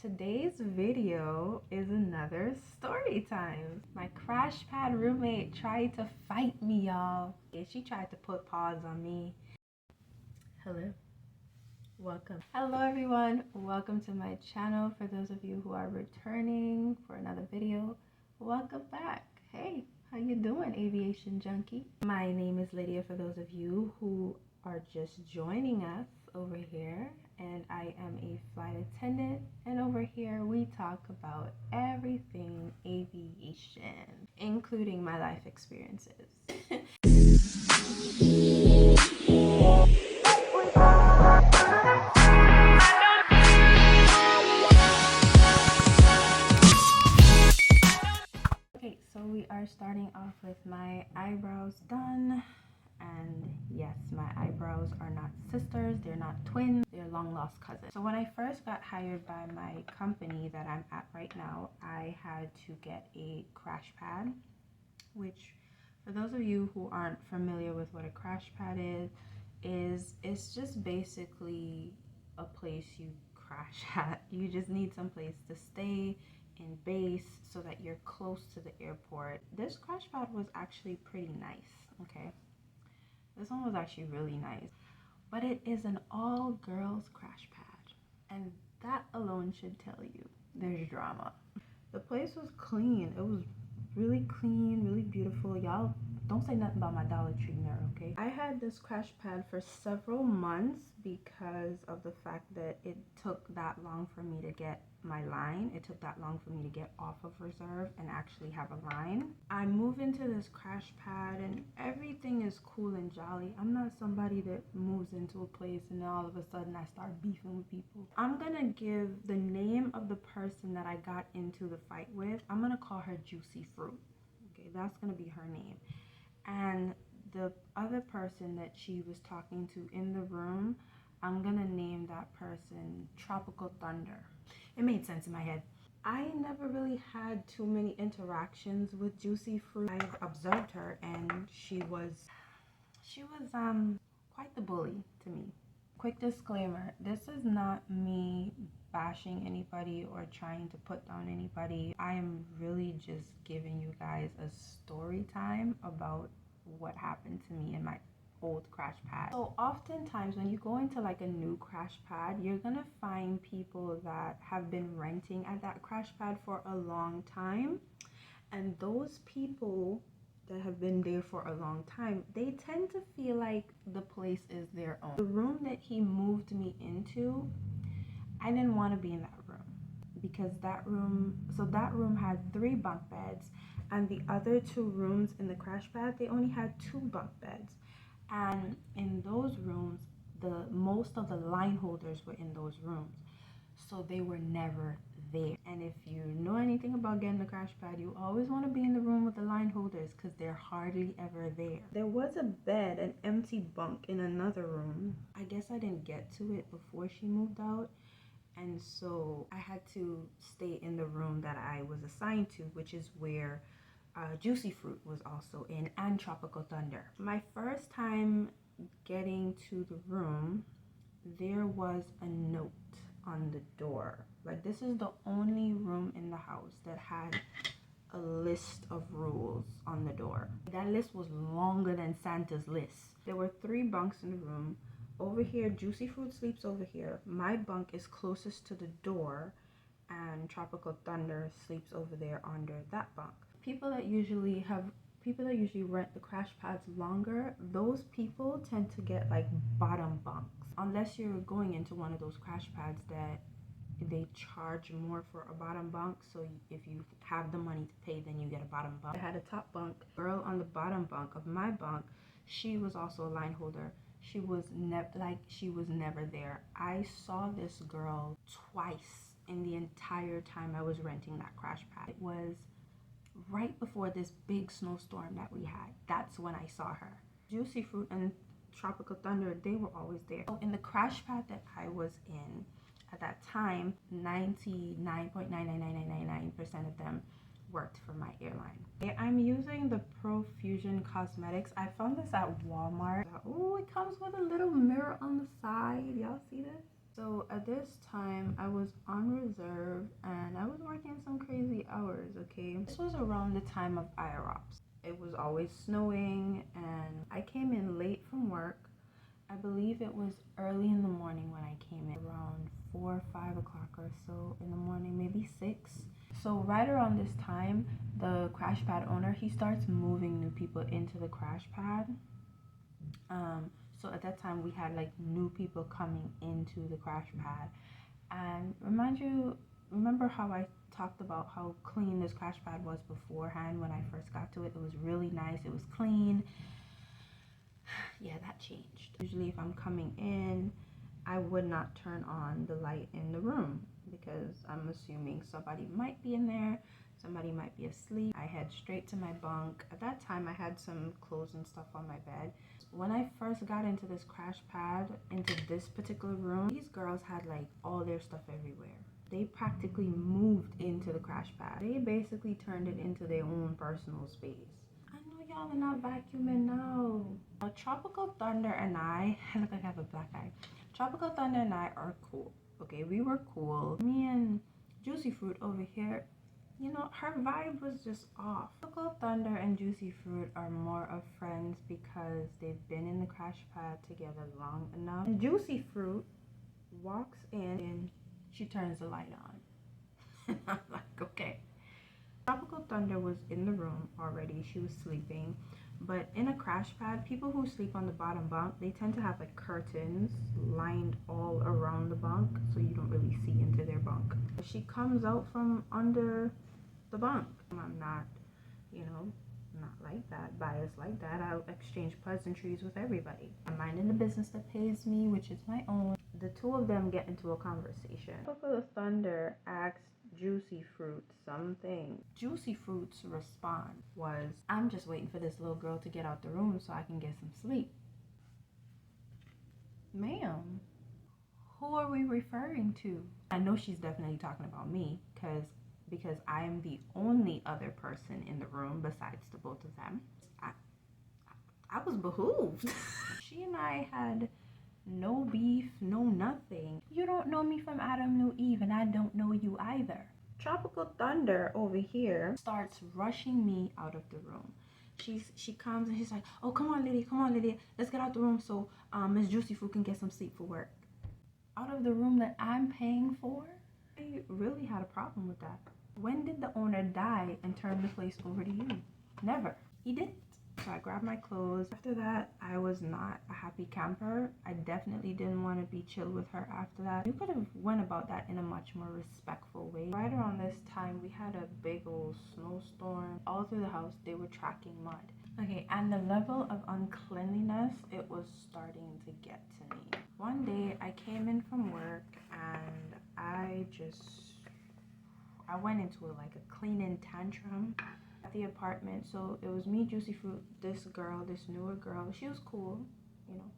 Today's video is another story time. My Crashpad roommate tried to fight me, y'all. Yeah, she tried to put paws on me. Hello. Welcome. Hello everyone. Welcome to my channel. For those of you who are returning for another video, welcome back. Hey, how you doing, aviation junkie? My name is Lydia for those of you who are just joining us over here, and I am a flight attendant, and over here we talk about everything aviation, including my life experiences. Okay, so we are starting off with my eyebrows done. And yes, my eyebrows are not sisters, they're not twins, they're long lost cousins. So when I first got hired by my company that I'm at right now, I had to get a Crashpad, which for those of you who aren't familiar with what a Crashpad is it's just basically a place you crash at. You just need some place to stay in base so that you're close to the airport. This Crashpad was actually pretty nice, okay? This one was actually really nice, but it is an all-girls crash pad, and that alone should tell you there's drama. The place was clean. It was really clean, really beautiful. Y'all don't say nothing about my Dollar Tree mirror, okay? I had this crash pad for several months because of the fact that it took that long for me to get my line. It took that long for me to get off of reserve and actually have a line. I move into this crash pad and everything is cool and jolly. I'm not somebody that moves into a place and then all of a sudden I start beefing with people. I'm gonna give the name of the person that I got into the fight with. I'm gonna call her Juicy Fruit. Okay, that's gonna be her name. And the other person that she was talking to in the room, I'm gonna name that person Tropical Thunder. It made sense in my head. I never really had too many interactions with Juicy Fruit. I've observed her and she was quite the bully to me. Quick disclaimer, this is not me bashing anybody or trying to put down anybody. I am really just giving you guys a story time about what happened to me in my old crash pad. So oftentimes when you go into like a new crash pad, you're gonna find people that have been renting at that crash pad for a long time, and those people that have been there for a long time, they tend to feel like the place is their own. The room that he moved me into, I didn't want to be in that room because that room had 3 bunk beds, and the other 2 rooms in the crash pad, they only had 2 bunk beds. And in those rooms, most of the line holders were in those rooms, so they were never there. And if you know anything about getting a crash pad, you always want to be in the room with the line holders because they're hardly ever there. There was a bed, an empty bunk in another room. I guess I didn't get to it before she moved out, and so I had to stay in the room that I was assigned to, which is where Juicy Fruit was also in, and Tropical Thunder. My first time getting to the room, there was a note on the door. Like, this is the only room in the house that had a list of rules on the door. That list was longer than Santa's list. There were 3 bunks in the room. Over here, Juicy Fruit sleeps over here. My bunk is closest to the door, and Tropical Thunder sleeps over there under that bunk. People that usually rent the crash pads longer, those people tend to get like bottom bunks, unless you're going into one of those crash pads that they charge more for a bottom bunk. So if you have the money to pay, then you get a bottom bunk. I had a top bunk. Girl on the bottom bunk of my bunk, she was also a line holder. She was never there. I saw this girl twice in the entire time I was renting that crash pad. It was right before this big snowstorm that we had. That's when I saw her. Juicy Fruit and Tropical Thunder, they were always there. So in the crash pad that I was in at that time, 99.99999% of them worked for my airline. I'm using the Profusion Cosmetics. I found this at Walmart. Oh, it comes with a little mirror on the side. Y'all see this? So at this time, I was on reserve and I was working some crazy hours, okay? This was around the time of IROPS. It was always snowing and I came in late from work. I believe it was early in the morning when I came in, around 4 or 5 o'clock or so in the morning, maybe 6. So right around this time, the Crashpad owner, he starts moving new people into the Crashpad. So at that time we had like new people coming into the Crashpad. And remember how I talked about how clean this Crashpad was beforehand when I first got to it? It was really nice, it was clean. Yeah, that changed. Usually if I'm coming in, I would not turn on the light in the room because I'm assuming somebody might be in there, somebody might be asleep. I head straight to my bunk. At that time I had some clothes and stuff on my bed. When I first got into this Crashpad, into this particular room, these girls had like all their stuff everywhere. They practically moved into the Crashpad. They basically turned it into their own personal space. I know y'all are not vacuuming now. Tropical Thunder and I look like I have a black eye. Tropical Thunder and I are cool. Okay, we were cool. Me and Juicy Fruit over here, you know, her vibe was just off. Tropical Thunder and Juicy Fruit are more of friends because they've been in the Crashpad together long enough. And Juicy Fruit walks in and she turns the light on. And I'm like, okay. Tropical Thunder was in the room already. She was sleeping. But in a Crashpad, people who sleep on the bottom bunk, they tend to have like curtains lined all around the bunk so you don't really see into their bunk. She comes out from under the bunk. I'm not, you know, not like that, biased like that. I'll exchange pleasantries with everybody. I'm minding the business that pays me, which is my own. The two of them get into a conversation. Tropical Thunder asks Juicy Fruit something. Juicy Fruit's response was, I'm just waiting for this little girl to get out the room so I can get some sleep. Ma'am, who are we referring to? I know she's definitely talking about me because I am the only other person in the room besides the both of them. I was behooved. She and I had no beef, no nothing. You don't know me from Adam knew Eve, and I don't know you either. Tropical Thunder over here starts rushing me out of the room. She comes and she's like, oh, come on, Lydia, let's get out the room so Miss Juicy Fruit can get some sleep for work. Out of the room that I'm paying for? I really had a problem with that. When did the owner die and turn the place over to you? Never. He didn't. So I grabbed my clothes. After that, I was not a happy camper. I definitely didn't want to be chill with her after that. You could have went about that in a much more respectful way. Right around this time, we had a big old snowstorm. All through the house, they were tracking mud. Okay, and the level of uncleanliness, it was starting to get to me. One day, I came in from work and I went into like a cleaning tantrum at the apartment. So it was me, Juicy Fruit, this girl, this newer girl. She was cool, you know.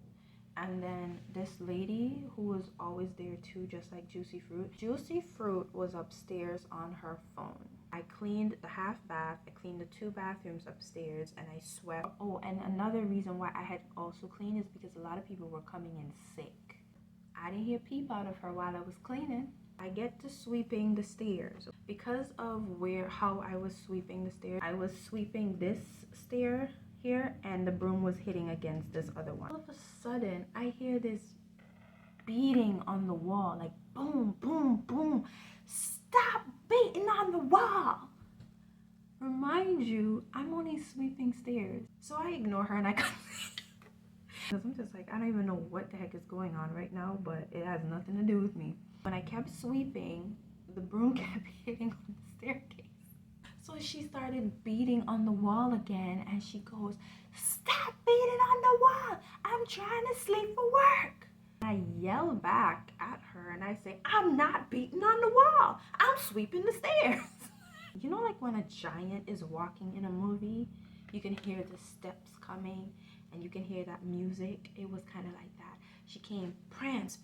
And then this lady who was always there too, just like Juicy Fruit. Juicy Fruit was upstairs on her phone. I cleaned the half bath, I cleaned the 2 bathrooms upstairs, and I swept. Oh, and another reason why I had also cleaned is because a lot of people were coming in sick. I didn't hear peep out of her while I was cleaning. I get to sweeping the stairs. Because of how I was sweeping the stairs, I was sweeping this stair here and the broom was hitting against this other one. All of a sudden, I hear this beating on the wall, like boom, boom, boom. Stop beating on the wall. Remind you, I'm only sweeping stairs. So I ignore her and I come because I'm just like, I don't even know what the heck is going on right now, but it has nothing to do with me. When I kept sweeping, the broom kept hitting on the staircase. So she started beating on the wall again and she goes, stop beating on the wall. I'm trying to sleep for work. And I yell back at her and I say, I'm not beating on the wall. I'm sweeping the stairs. You know, like when a giant is walking in a movie, you can hear the steps coming and you can hear that music. It was kind of like that. She came prance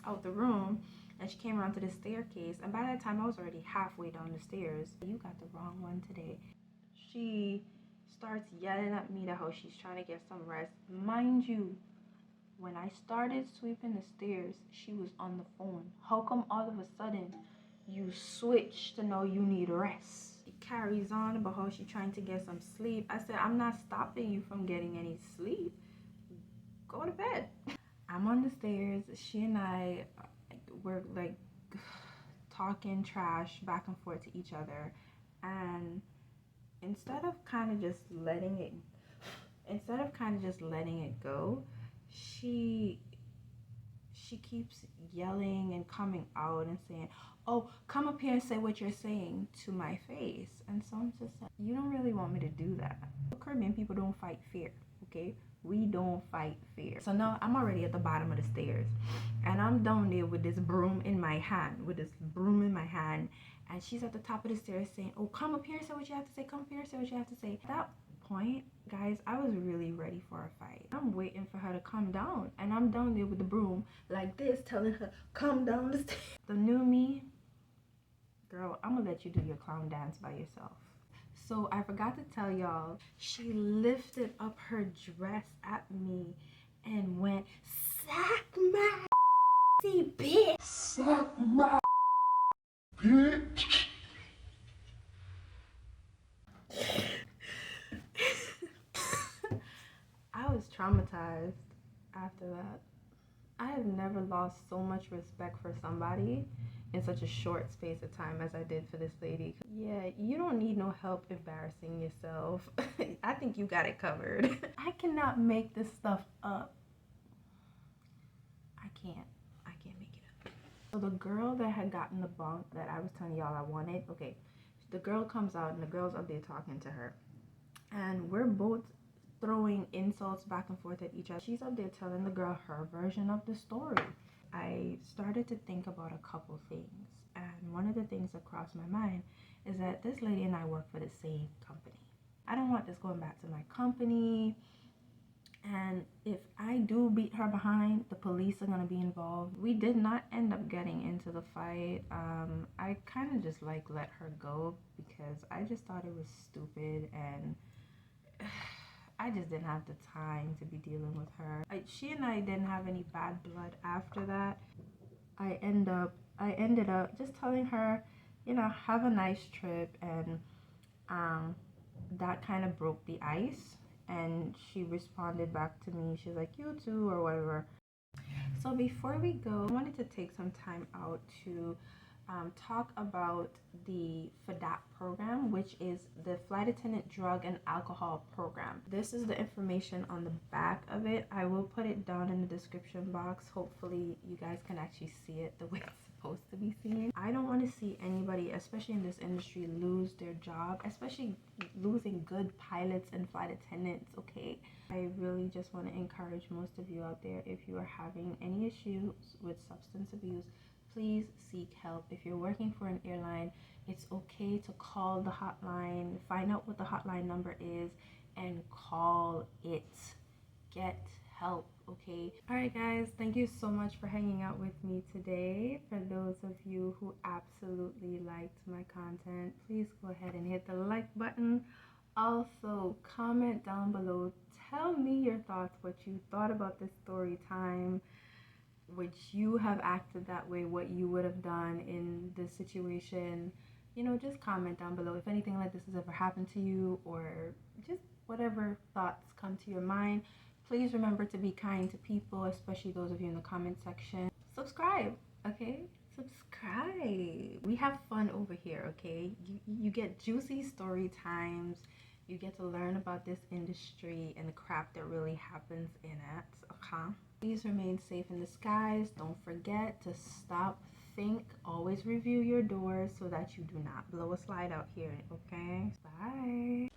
out the room and she came around to the staircase, and by that time I was already halfway down the stairs. You got the wrong one today. She starts yelling at me that how she's trying to get some rest. Mind you, When I started sweeping the stairs, she was on the phone. How come all of a sudden you switch to know you need rest? She carries on about how she's trying to get some sleep. I said, I'm not stopping you from getting any sleep. Go to bed. I'm on the stairs. She and I were like talking trash back and forth to each other. And instead of kind of just letting it go, she keeps yelling and coming out and saying, oh, come up here and say what you're saying to my face. And so I'm just like, you don't really want me to do that. Caribbean people don't fight fear, okay? We don't fight fear. So now I'm already at the bottom of the stairs and I'm down there with this broom in my hand, and she's at the top of the stairs saying, oh, come up here and say what you have to say, come up here and say what you have to say. At that point, guys, I was really ready for a fight. I'm waiting for her to come down, and I'm down there with the broom like this, telling her, come down the stairs. The new me, girl, I'm gonna let you do your clown dance by yourself. So I forgot to tell y'all, she lifted up her dress at me and went, suck my bitch. Suck my bitch. I was traumatized after that. I have never lost so much respect for somebody in such a short space of time as I did for this lady. Yeah, you don't need no help embarrassing yourself. I think you got it covered. I cannot make this stuff up. I can't make it up. So the girl that had gotten the bunk that I was telling y'all I wanted, okay, the girl comes out and the girl's up there talking to her. And we're both throwing insults back and forth at each other. She's up there telling the girl her version of the story. I started to think about a couple things, and one of the things that crossed my mind is that this lady and I work for the same company. I don't want this going back to my company, and if I do beat her behind, the police are going to be involved. We did not end up getting into the fight. I kind of just like let her go because I just thought it was stupid, and I just didn't have the time to be dealing with her. She and I didn't have any bad blood after that. I ended up just telling her, you know, have a nice trip, and that kind of broke the ice. And she responded back to me. She's like, you too, or whatever. So before we go, I wanted to take some time out to talk about the FADAP program, which is the Flight Attendant Drug and Alcohol Program. This is the information on the back of it. I will put it down in the description box. Hopefully you guys can actually see it the way it's supposed to be seen. I don't want to see anybody, especially in this industry, lose their job, especially losing good pilots and flight attendants, okay? I really just want to encourage most of you out there, if you are having any issues with substance abuse, please seek help. If you're working for an airline, it's okay to call the hotline, find out what the hotline number is, and call it. Get help, okay? All right, guys, thank you so much for hanging out with me today. For those of you who absolutely liked my content, please go ahead and hit the like button. Also, comment down below. Tell me your thoughts, what you thought about this story time. Would you have acted that way? What you would have done in this situation? You know, just comment down below if anything like this has ever happened to you, or just whatever thoughts come to your mind. Please remember to be kind to people, especially those of you in the comment section. Subscribe, okay? Subscribe. We have fun over here, okay? You get juicy story times. You get to learn about this industry and the crap that really happens in it, okay? Please remain safe in the skies. Don't forget to stop, think, always review your doors so that you do not blow a slide out here, okay? Bye.